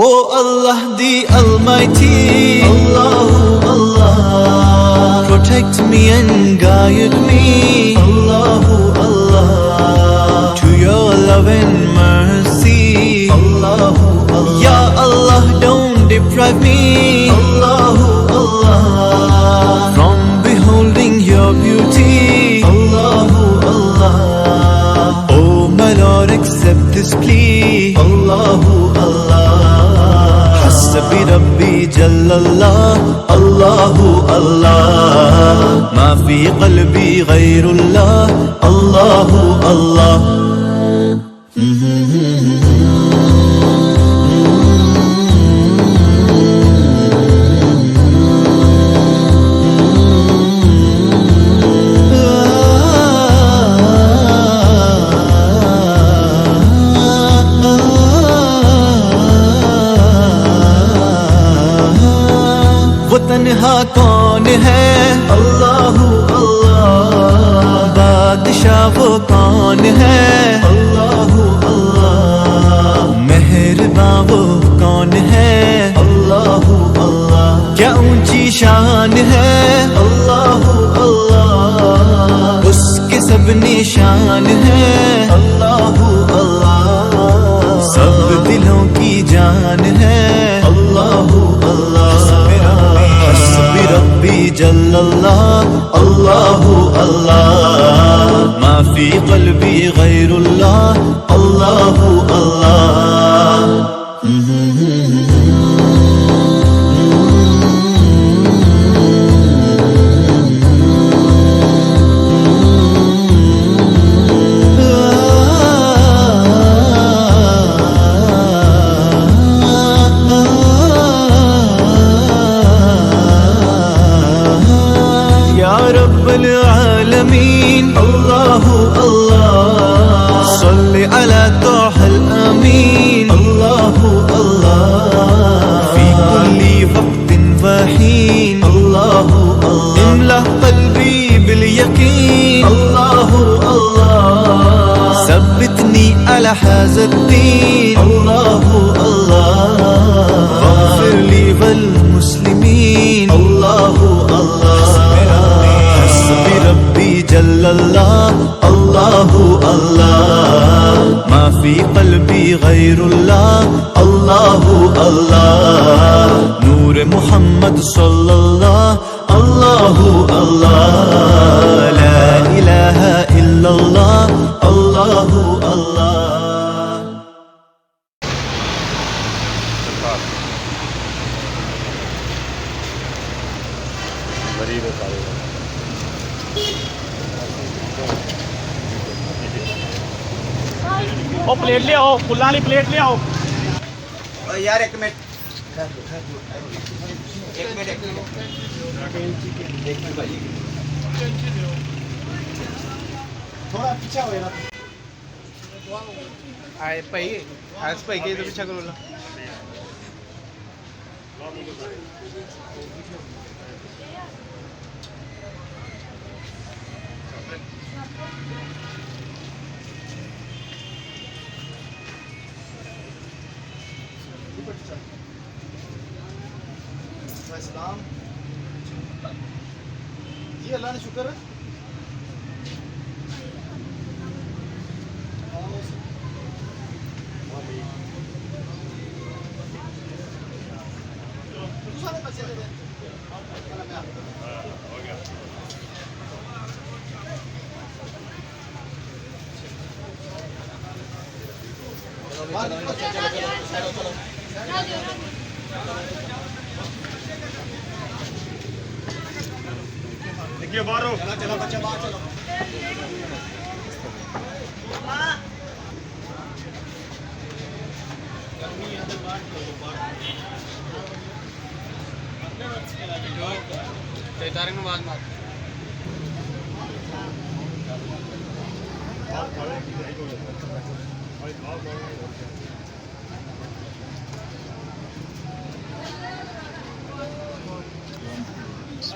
O Allah the Almighty, Allahu Allah, protect me and guide me, Allahu Allah, to your love and mercy, Allahu Allah. Ya Allah, don't deprive me, Allahu Allah, from beholding your beauty, Allahu Allah. Oh my Lord, accept this plea, Allahu Allah. Hasbi Rabbi Jallallah, Allahu Allah. Ma fi qalbi ghayrullah, Allahu Allah. वो तन्हा कौन है, अल्लाहु अल्लाह, बादशाह वो कौन है, अल्लाहु अल्लाह, मेहरबां वो कौन है, अल्लाहु अल्लाह, क्या ऊंची शान है, अल्लाहु अल्लाह, उसके सब निशान है, अल्लाहु अल्लाह, सब दिलों की जान है, अल्लाहु अल्लाह। हस्बी रब्बी जल्लल्लाह, अल्लाहु अल्लाह, मा फी क़ल्बी गैरुल्लाह, अल्लाहु अल्लाह। आलमीन, अल्लाहु अल्लाह, सल्ली अला तोहल अमीन, अल्लाहु अल्लाह, फी कुल्ली वक्तिन वहीन, अल्लाहु अल्लाह, इमला क़ल्बी बिल यकीन, अल्लाहु अल्लाह, सब्बितनी अला हाज़ा दीन, अल्लाहु अल्लाह, वग़फ़िर ली वल मुस्लिमीन, अल्लाहु अल्लाह। हस्बी रब्बी जल्लल्लाह, अल्लाहु अल्लाह, मा फी क़ल्बी गैरुल्लाह, अल्लाहु अल्लाह, नूर मुहम्मद सल्लल्लाह, अल्लाहु अल्लाह, ला इलाहा इल्लल्लाह, अल्लाहु अल्लाह। ओ प्लेट ले आओ, फुल्ला वाली प्लेट ले आओ यार। एक मिनट थोड़ा पीछे हो यार। आए भाई आज भाई के तो पीछा करो ना। इस्लाम जी, अल्लाह ने शुक्र है। देखिए बाहर हो। चलो बच्चे बाहर चलो।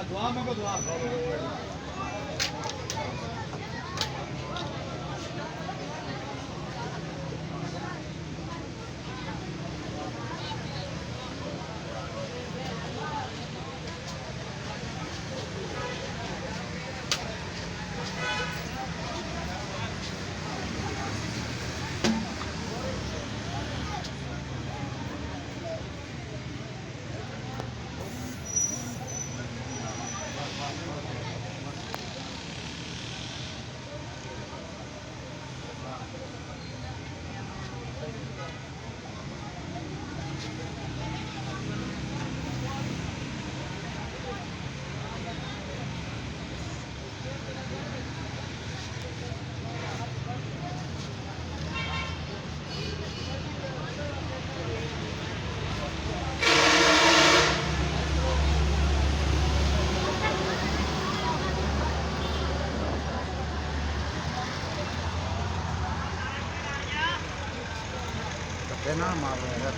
दुआ में को दुआ। ना मारो यार